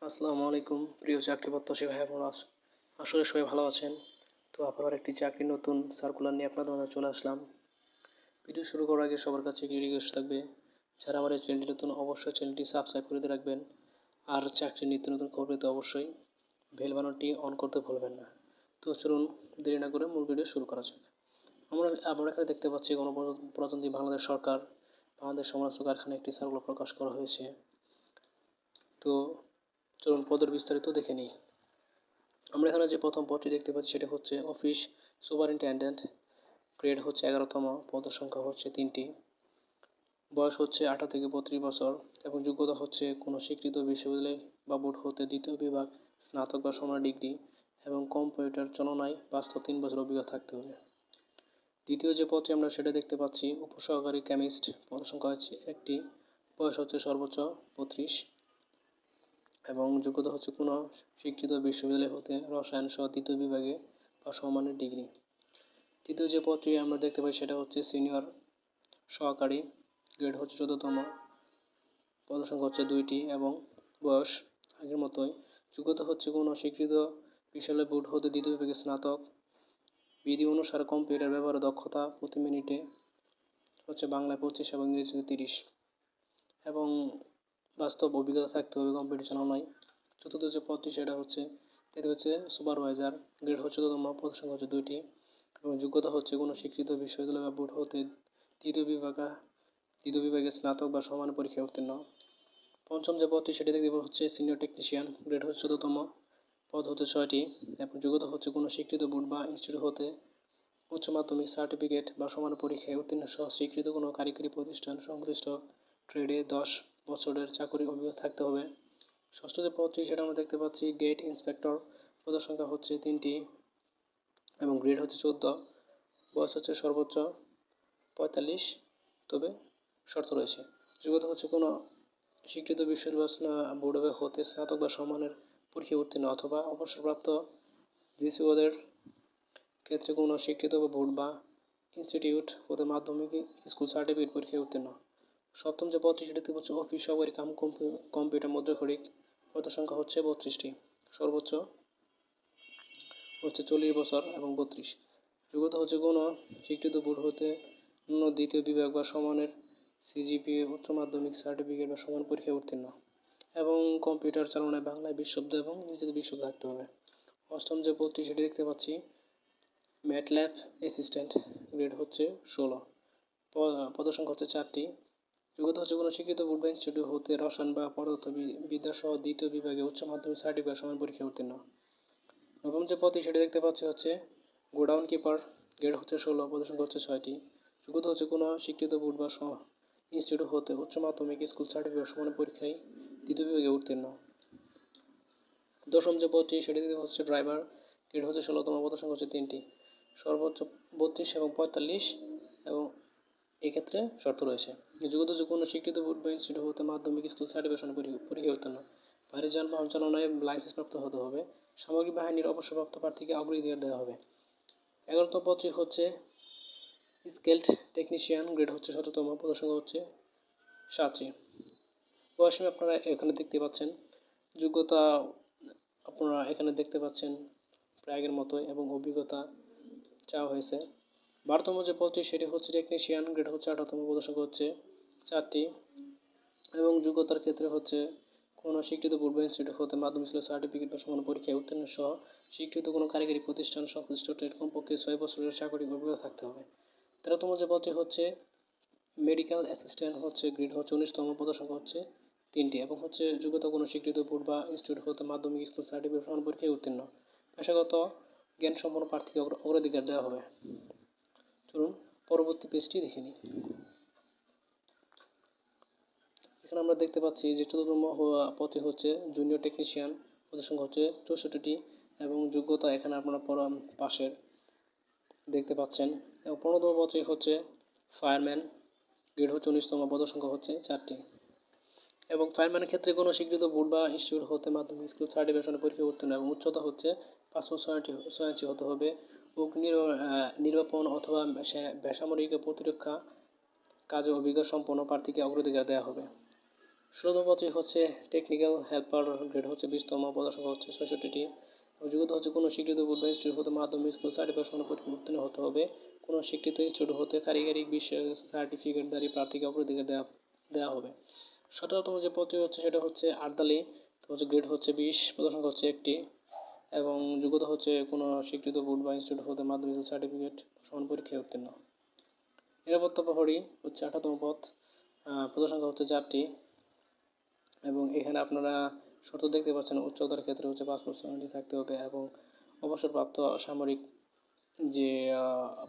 আসসালামু আলাইকুম প্রিয় চাকরি প্রত্যাশী ভাই বোন আসলে সবাই ভালো আছেন। তো আবার একটি চাকরির নতুন সার্কুলার নিয়ে আপনাদের মাঝে চলে আসলাম। ভিডিও শুরু করার আগে সবার কাছে একটি রিকোয়েস্ট থাকবে, যারা আমার এই চ্যানেলটি নতুন অবশ্যই চ্যানেলটি সাবস্ক্রাইব করে দিয়ে রাখবেন। আর চাকরির নিত্য নতুন খবর পেতে অবশ্যই বেল বাটনটি অন করতে ভুলবেন না। তো চলুন দেরি না করে মূল ভিডিও শুরু করা যাক। আমরা এখানে দেখতে পাচ্ছি গণপ্রজাতন্ত্রী বাংলাদেশ সরকার বাংলাদেশ সমরাস্ত্র কারখানায় একটি সার্কুলার প্রকাশ করা হয়েছে। তো চলুন পদের বিস্তারিত দেখে নিই। আমরা এখানে যে প্রথম পদটি দেখতে পাচ্ছি সেটা হচ্ছে অফিস সুপারিনটেনডেন্ট। গ্রেড হচ্ছে 11তম, পদের সংখ্যা হচ্ছে 3টি, বয়স হচ্ছে 18 থেকে 32 বছর এবং যোগ্যতা হচ্ছে কোনো স্বীকৃত বিশ্ববিদ্যালয় বা বোর্ড হতে দ্বিতীয় বিভাগ, স্নাতক বা সমান ডিগ্রি এবং কম্পিউটার চালনায় বাস্তব 3 বছর অভিজ্ঞতা থাকতে হবে। দ্বিতীয় যে পদটি আমরা সেটা দেখতে পাচ্ছি উপসহকারী কেমিস্ট, পদের সংখ্যা হচ্ছে 1টি, বয়স হচ্ছে সর্বোচ্চ 32 এবং যোগ্যতা হচ্ছে কোনো স্বীকৃত বিশ্ববিদ্যালয় হতে রসায়ন সহ দ্বিতীয় বিভাগে বা সমমানের ডিগ্রি। তৃতীয় যে পদটি আমরা দেখতে পাই সেটা হচ্ছে সিনিয়র সহকারী, গ্রেড হচ্ছে 14তম, পদের সংখ্যা হচ্ছে 2টি এবং বয়স আগের মতোই। যোগ্যতা হচ্ছে কোনো স্বীকৃত বিশ্ববিদ্যালয় বোর্ড হতে দ্বিতীয় বিভাগে স্নাতক, বিধি অনুসারে কম্পিউটার ব্যবহারে দক্ষতা প্রতি মিনিটে হচ্ছে বাংলায় 25 এবং ইংরেজিতে 30 এবং বাস্তব অভিজ্ঞতা থাকতে হবে কম্পিউটার চালানোয়। চতুর্থ যে পদটি সেটা হচ্ছে সুপারভাইজার, গ্রেড হচ্ছে 14তম, পদের সংখ্যা হচ্ছে 2টি এবং যোগ্যতা হচ্ছে কোনো স্বীকৃত বিশ্ববিদ্যালয় বা বোর্ড হতে তৃতীয় বিভাগে স্নাতক বা সমান পরীক্ষায় উত্তীর্ণ। পঞ্চম যে পদটি সেটি দেখতে হচ্ছে সিনিয়র টেকনিশিয়ান, গ্রেড হচ্ছে 14তম, পদ হচ্ছে 6টি এবং যোগ্যতা হচ্ছে কোনো স্বীকৃত বোর্ড বা ইনস্টিটিউট হতে উচ্চ মাধ্যমিক সার্টিফিকেট বা সমান পরীক্ষায় উত্তীর্ণ সহ স্বীকৃত কোনো কারিগরি প্রতিষ্ঠান সংশ্লিষ্ট ট্রেডে 10 বছরের চাকরির অভিজ্ঞতা থাকতে হবে। ষষ্ঠ যে পদটি সেটা আমরা দেখতে পাচ্ছি গেট ইন্সপেক্টর, পদের সংখ্যা হচ্ছে 3টি এবং গ্রেড হচ্ছে 14, বয়স হচ্ছে সর্বোচ্চ 45, তবে শর্ত রয়েছে। যোগ্যতা হচ্ছে কোনো স্বীকৃত বিশ্ববিদ্যালয় বোর্ড হতে স্নাতক বা সমানের পরীক্ষায় উত্তীর্ণ অথবা অবসরপ্রাপ্ত জিসিওদের ক্ষেত্রে কোনো স্বীকৃত বোর্ড বা ইনস্টিটিউট হতে মাধ্যমিক স্কুল সার্টিফিকেট পরীক্ষায় উত্তীর্ণ। সপ্তম যে পদটি সেটি হচ্ছে অফিস সহকারী কাম কম্পিউটার মুদ্রাক্ষরিক, পদের সংখ্যা হচ্ছে 32টি, সর্বোচ্চ হচ্ছে 40 বছর এবং 32। যোগ্যতা হচ্ছে কোনো স্বীকৃত বোর্ড হতে দ্বিতীয় বিভাগ বা সমানের সিজিপিএ উচ্চ মাধ্যমিক সার্টিফিকেট বা সমান পরীক্ষায় উত্তীর্ণ এবং কম্পিউটার চালনায় বাংলায় 20 শব্দ এবং ইংরেজিতে 20 শব্দ থাকতে হবে। অষ্টম যে পদটি সেটি দেখতে পাচ্ছি ম্যাটল্যাব অ্যাসিস্ট্যান্ট, গ্রেড হচ্ছে 16, পদের সংখ্যা হচ্ছে 4টি, যোগ্যতা হচ্ছে কোনো স্বীকৃত বোর্ড বা ইনস্টিটিউট হতে রসায়ন বা পদার্থবিদ্যা সহ দ্বিতীয় বিভাগে উচ্চ মাধ্যমিক সার্টিফিকেট সমান পরীক্ষায় উত্তীর্ণ। নবম যে পদটি সেটি দেখতে পাচ্ছি হচ্ছে গোডাউন কিপার, গ্রেড হচ্ছে 16, পদের সংখ্যা হচ্ছে 6টি, যোগ্যতা হচ্ছে কোনো স্বীকৃত বোর্ড বা ইনস্টিটিউট হতে উচ্চ মাধ্যমিক স্কুল সার্টিফিকেট সমান পরীক্ষায় দ্বিতীয় বিভাগে উত্তীর্ণ। দশম যে পদটি সেটি হচ্ছে ড্রাইভার, গ্রেড হচ্ছে 16তম, পদের সংখ্যা হচ্ছে 3টি, সর্বোচ্চ 32 এবং 45 এবং এক্ষেত্রে শর্ত রয়েছে। যোগ্যতা হচ্ছে কোনো স্বীকৃত বোর্ড বা ইনস্টিটিউট হতে মাধ্যমিক স্কুল সার্টিফিকেশন পরীক্ষায় উত্তীর্ণ, ভারী যানবাহন চালনায় লাইসেন্স প্রাপ্ত হতে হবে, সামরিক বাহিনীর অবসরপ্রাপ্ত প্রার্থীকে অগ্রাধিকার দেওয়া হবে। 11তম পদটি হচ্ছে স্কেলড টেকনিশিয়ান, গ্রেড হচ্ছে 17তম, পদের সংখ্যা হচ্ছে 7টি, বয়স আপনারা এখানে দেখতে পাচ্ছেন। যোগ্যতা আপনারা এখানে দেখতে পাচ্ছেন প্রায় আগের মতোই এবং অভিজ্ঞতা চাওয়া হয়েছে। 12তম যে পদটি সেটি হচ্ছে টেকনিশিয়ান, গ্রেড হচ্ছে 18তম, পদের সংখ্যা হচ্ছে 4টি এবং যোগ্যতার ক্ষেত্রে হচ্ছে কোনো স্বীকৃত বোর্ড বা ইনস্টিটিউট হতে মাধ্যমিক সার্টিফিকেট বা সমান পরীক্ষায় উত্তীর্ণ সহ স্বীকৃত কোনো কারিগরি প্রতিষ্ঠান সংশ্লিষ্ট ট্রেড কমপক্ষে 6 বছরের চাকরির অভিজ্ঞতা থাকতে হবে। 13তম যে পদটি হচ্ছে মেডিকেল অ্যাসিস্ট্যান্ট, হচ্ছে গ্রেড হচ্ছে 19তম, পদের সংখ্যা হচ্ছে 3টি এবং হচ্ছে যোগ্যতা কোনো স্বীকৃত বোর্ড বা ইনস্টিটিউট হতে মাধ্যমিক স্কুল সার্টিফিকেট সমান পরীক্ষায় উত্তীর্ণ, পেশাগত জ্ঞান সম্পন্ন প্রার্থীকে অগ্রাধিকার দেওয়া হবে। চলুন পরবর্তী পেজটি দেখে নিই। এখানে আমরা দেখতে পাচ্ছি যে 14তম পদটি হচ্ছে জুনিয়র টেকনিশিয়ান, পদের সংখ্যা হচ্ছে 64টি এবং যোগ্যতা এখানে আপনারা পাশের দেখতে পাচ্ছেন। এবং 15তম পদটি হচ্ছে ফায়ারম্যান, গ্রেড হচ্ছে 19তম, পদের সংখ্যা হচ্ছে 4টি এবং ফায়ারম্যানের ক্ষেত্রে কোনো স্বীকৃত বোর্ড বা ইনস্টিটিউট হতে মাধ্যমিক স্কুল সার্টিফিকেশন পরীক্ষা উত্তীর্ণ এবং উচ্চতা হচ্ছে 5 ফুট 6 ইঞ্চি হতে হবে। অগ্নি নির্বাপন অথবা বেসামরিক প্রতিরক্ষা কাজে অভিজ্ঞতা সম্পন্ন প্রার্থীকে অগ্রাধিকার দেওয়া হবে। 16তম পদটি হচ্ছে টেকনিক্যাল হেল্পার, গ্রেড হচ্ছে 20তম, পদের সংখ্যা হচ্ছে 66টি। যোগ্যতা হচ্ছে কোনো স্বীকৃত বোর্ড বা ইনস্টিটিউট হতে মাধ্যমিক স্কুল সার্টিফিকেশন পরীক্ষা উত্তীর্ণ হতে হবে। কোনো স্বীকৃত ইনস্টিটিউট হতে কারিগরি বিষয়ে সার্টিফিকেটধারী প্রার্থীকে অগ্রাধিকার দেওয়া হবে। 17তম যে পদটি হচ্ছে সেটা হচ্ছে আর্দালি, তো হচ্ছে গ্রেড হচ্ছে 20, পদের সংখ্যা হচ্ছে 1টি এবং যোগ্যতা হচ্ছে কোনো স্বীকৃত বোর্ড বা ইনস্টিটিউট হতে মাধ্যমিক সার্টিফিকেট সমান পরীক্ষায় উত্তীর্ণ। নিরাপত্তা প্রহরী হচ্ছে 18তম পদ, পদের সংখ্যা হচ্ছে 4টি এবং এখানে আপনারা শর্ত দেখতে পাচ্ছেন। উচ্চতার ক্ষেত্রে হচ্ছে 5 ফুট 6 ইঞ্চি থাকতে হবে এবং অবসরপ্রাপ্ত সামরিক যে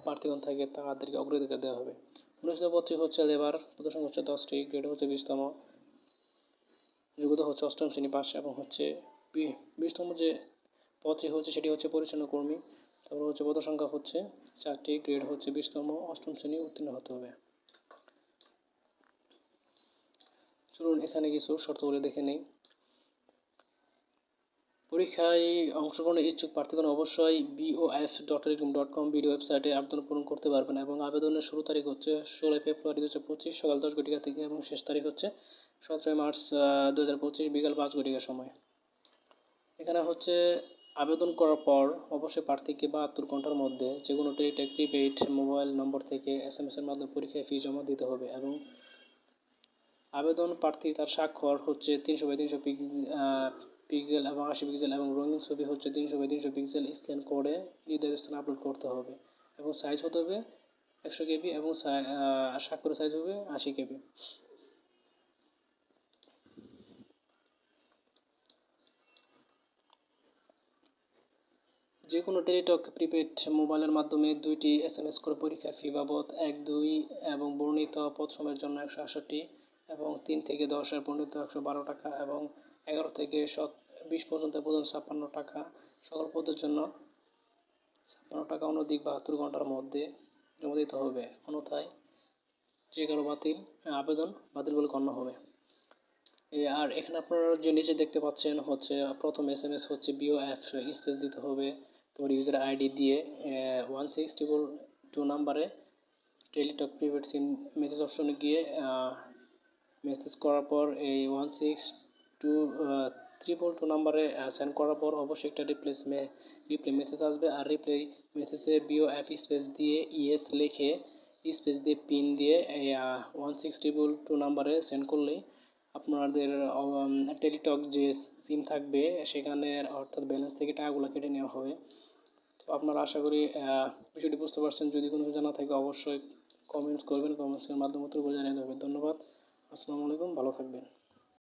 প্রার্থীগণ থাকে তাদেরকে অগ্রাধিকার দেওয়া হবে। 19তম পদটি হচ্ছে লেবার, পদের সংখ্যা হচ্ছে 10টি, গ্রেড হচ্ছে 20তম, যোগ্যতা হচ্ছে 8ম শ্রেণী পাস এবং হচ্ছে 20তম যে পদটি হচ্ছে সেটি হচ্ছে পরিচ্ছন্ন কর্মী, তারপর হচ্ছে পদের সংখ্যা হচ্ছে 4টি, গ্রেড হচ্ছে 20তম, 8ম শ্রেণী উত্তীর্ণ হতে হবে। চলুন এখানে কিছু শর্তগুলি দেখে নেই। পরীক্ষায় অংশগ্রহণের ইচ্ছুক প্রার্থীগণ অবশ্যই bof.com ভিডিও ওয়েবসাইটে আবেদন পূরণ করতে পারবেন এবং আবেদনের শুরু তারিখ হচ্ছে 16 ফেব্রুয়ারি 2025 সকাল 10 ঘটিকা থেকে এবং শেষ তারিখ হচ্ছে 17 মার্চ 2025 বিকাল 5 ঘটিকার সময়। এখানে হচ্ছে আবেদন করার পর অবশ্যই প্রার্থীকে 72 ঘন্টার মধ্যে যে কোনো টেলিটক প্রিপেইড মোবাইল নম্বর থেকে SMS এর মাধ্যমে পরীক্ষায় ফি জমা দিতে হবে এবং আবেদন প্রার্থী তার স্বাক্ষর হচ্ছে 300x300 পিক্সেল এবং 80 পিক্সেল এবং রঙিন ছবি হচ্ছে 300x300 পিক্সেল স্ক্যান করে নির্ধারিত স্থানে আপলোড করতে হবে এবং সাইজ হতে হবে 100 কেবি এবং স্বাক্ষরের সাইজ হবে 80 কেবি। যে কোনো টেলিটক প্রিপেড মোবাইলের মাধ্যমে 2টি SMS করে পরীক্ষার ফি বাবদ 1, 2 এবং বর্ণিত পদ সময়ের জন্য 168 এবং 3 থেকে 10 এর বর্ণিত 112 টাকা এবং 11 থেকে 20 পর্যন্ত 56 টাকা, সকল পদের জন্য 56 টাকা অনধিক 72 ঘন্টার মধ্যে জমা দিতে হবে, অন্যথায় যে কারো আবেদন বাতিল বলে গণ্য হবে। আর এখানে আপনারা যে নিচে দেখতে পাচ্ছেন হচ্ছে প্রথম SMS হচ্ছে BOF স্পেস দিতে হবে, তোমার ইউজার আইডি দিয়ে 1622 নাম্বারে টেলিটক প্রিপেড সিম মেসেজ অপশনে গিয়ে মেসেজ করার পর এই 1622 নাম্বারে সেন্ড করার পর অবশ্যই একটা রিপ্লাই মেসেজ আসবে আর রিপ্লাই মেসেজে BOF স্পেস দিয়ে ইয়েস লিখে স্পেস দিয়ে পিন দিয়ে এই 1622 নাম্বারে সেন্ড করলেই আপনাদের টেলিটক যে সিম থাকবে সেখানে অর্থাৎ ব্যালেন্স থেকে টাকাগুলো কেটে নেওয়া হবে। তো আপনারা আশা করি বিষয়টি বুঝতে পারছেন। যদি কোনো জানা থাকে অবশ্যই কমেন্টস করবেন, কমেন্টসের মাধ্যমে উত্তর করে জানিয়ে দেবেন। ধন্যবাদ, আসসালামু আলাইকুম, ভালো থাকবেন।